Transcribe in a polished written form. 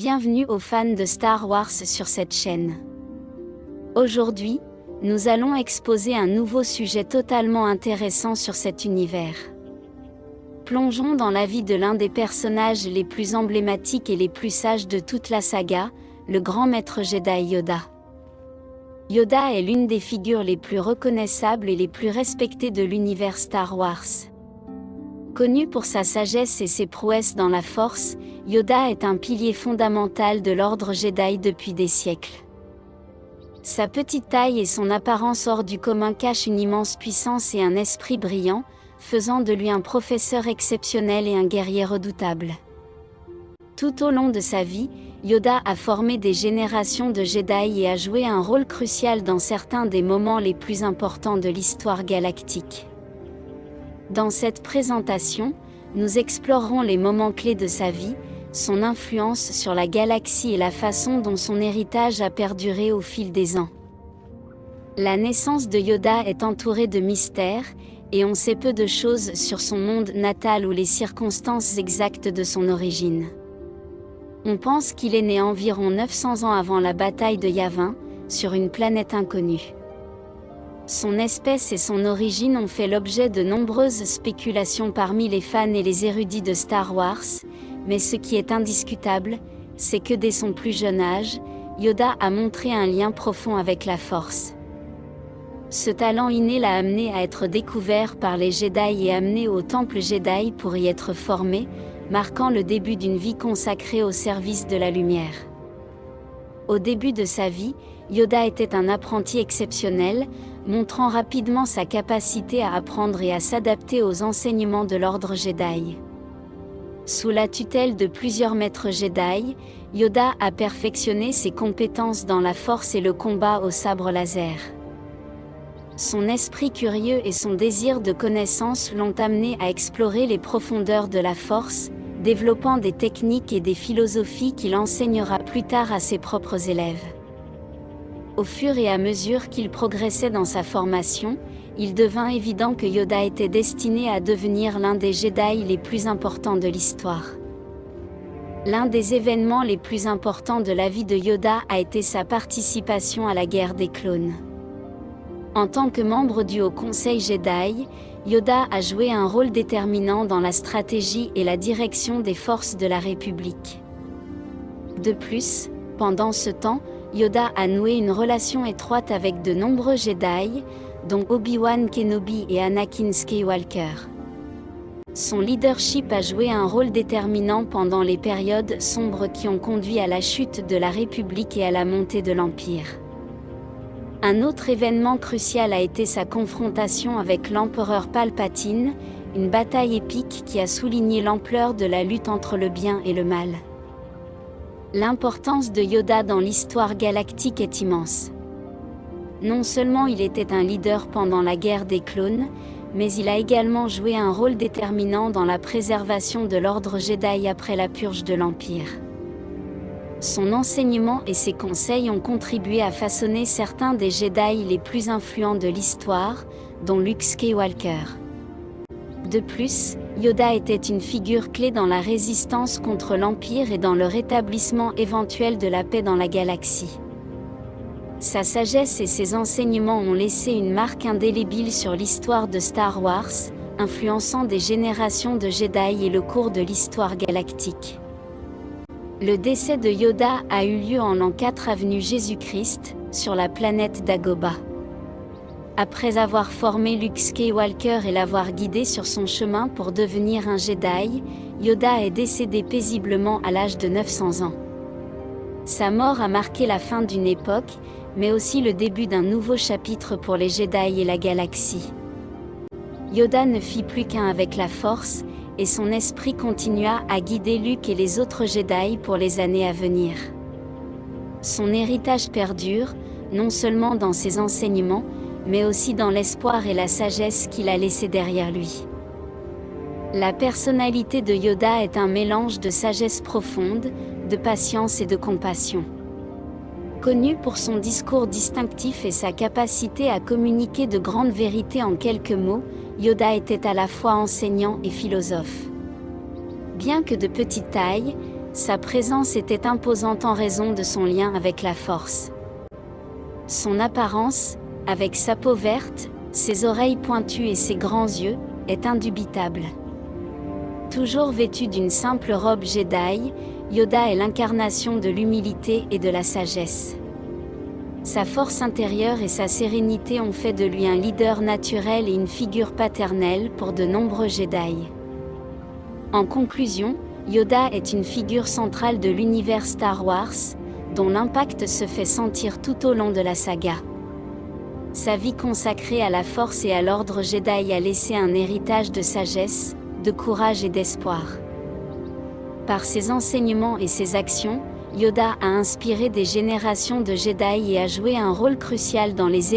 Bienvenue aux fans de Star Wars sur cette chaîne. Aujourd'hui, nous allons exposer un nouveau sujet totalement intéressant sur cet univers. Plongeons dans la vie de l'un des personnages les plus emblématiques et les plus sages de toute la saga, le grand maître Jedi Yoda. Yoda est l'une des figures les plus reconnaissables et les plus respectées de l'univers Star Wars. Connu pour sa sagesse et ses prouesses dans la Force, Yoda est un pilier fondamental de l'ordre Jedi depuis des siècles. Sa petite taille et son apparence hors du commun cachent une immense puissance et un esprit brillant, faisant de lui un professeur exceptionnel et un guerrier redoutable. Tout au long de sa vie, Yoda a formé des générations de Jedi et a joué un rôle crucial dans certains des moments les plus importants de l'histoire galactique. Dans cette présentation, nous explorerons les moments clés de sa vie, son influence sur la galaxie et la façon dont son héritage a perduré au fil des ans. La naissance de Yoda est entourée de mystères, et on sait peu de choses sur son monde natal ou les circonstances exactes de son origine. On pense qu'il est né environ 900 ans avant la bataille de Yavin, sur une planète inconnue. Son espèce et son origine ont fait l'objet de nombreuses spéculations parmi les fans et les érudits de Star Wars, mais ce qui est indiscutable, c'est que dès son plus jeune âge, Yoda a montré un lien profond avec la Force. Ce talent inné l'a amené à être découvert par les Jedi et amené au Temple Jedi pour y être formé, marquant le début d'une vie consacrée au service de la lumière. Au début de sa vie, Yoda était un apprenti exceptionnel, montrant rapidement sa capacité à apprendre et à s'adapter aux enseignements de l'ordre Jedi. Sous la tutelle de plusieurs maîtres Jedi, Yoda a perfectionné ses compétences dans la Force et le combat au sabre laser. Son esprit curieux et son désir de connaissance l'ont amené à explorer les profondeurs de la Force, développant des techniques et des philosophies qu'il enseignera plus tard à ses propres élèves. Au fur et à mesure qu'il progressait dans sa formation, il devint évident que Yoda était destiné à devenir l'un des Jedi les plus importants de l'histoire. L'un des événements les plus importants de la vie de Yoda a été sa participation à la guerre des clones. En tant que membre du Haut Conseil Jedi, Yoda a joué un rôle déterminant dans la stratégie et la direction des forces de la République. De plus, pendant ce temps, Yoda a noué une relation étroite avec de nombreux Jedi, dont Obi-Wan Kenobi et Anakin Skywalker. Son leadership a joué un rôle déterminant pendant les périodes sombres qui ont conduit à la chute de la République et à la montée de l'Empire. Un autre événement crucial a été sa confrontation avec l'empereur Palpatine, une bataille épique qui a souligné l'ampleur de la lutte entre le bien et le mal. L'importance de Yoda dans l'histoire galactique est immense. Non seulement il était un leader pendant la guerre des clones, mais il a également joué un rôle déterminant dans la préservation de l'ordre Jedi après la purge de l'Empire. Son enseignement et ses conseils ont contribué à façonner certains des Jedi les plus influents de l'histoire, dont Luke Skywalker. De plus, Yoda était une figure clé dans la résistance contre l'Empire et dans le rétablissement éventuel de la paix dans la galaxie. Sa sagesse et ses enseignements ont laissé une marque indélébile sur l'histoire de Star Wars, influençant des générations de Jedi et le cours de l'histoire galactique. Le décès de Yoda a eu lieu en l'an 4 avenue Jésus-Christ, sur la planète Dagobah. Après avoir formé Luke Skywalker et l'avoir guidé sur son chemin pour devenir un Jedi, Yoda est décédé paisiblement à l'âge de 900 ans. Sa mort a marqué la fin d'une époque, mais aussi le début d'un nouveau chapitre pour les Jedi et la galaxie. Yoda ne fit plus qu'un avec la Force, et son esprit continua à guider Luke et les autres Jedi pour les années à venir. Son héritage perdure, non seulement dans ses enseignements, mais aussi dans l'espoir et la sagesse qu'il a laissé derrière lui. La personnalité de Yoda est un mélange de sagesse profonde, de patience et de compassion. Connu pour son discours distinctif et sa capacité à communiquer de grandes vérités en quelques mots, Yoda était à la fois enseignant et philosophe. Bien que de petite taille, Sa présence était imposante en raison de son lien avec la Force. Son apparence, avec sa peau verte, ses oreilles pointues et ses grands yeux, est indubitable. Toujours vêtu d'une simple robe Jedi, Yoda est l'incarnation de l'humilité et de la sagesse. Sa force intérieure et sa sérénité ont fait de lui un leader naturel et une figure paternelle pour de nombreux Jedi. En conclusion, Yoda est une figure centrale de l'univers Star Wars, dont l'impact se fait sentir tout au long de la saga. Sa vie consacrée à la Force et à l'ordre Jedi a laissé un héritage de sagesse, de courage et d'espoir. Par ses enseignements et ses actions, Yoda a inspiré des générations de Jedi et a joué un rôle crucial dans les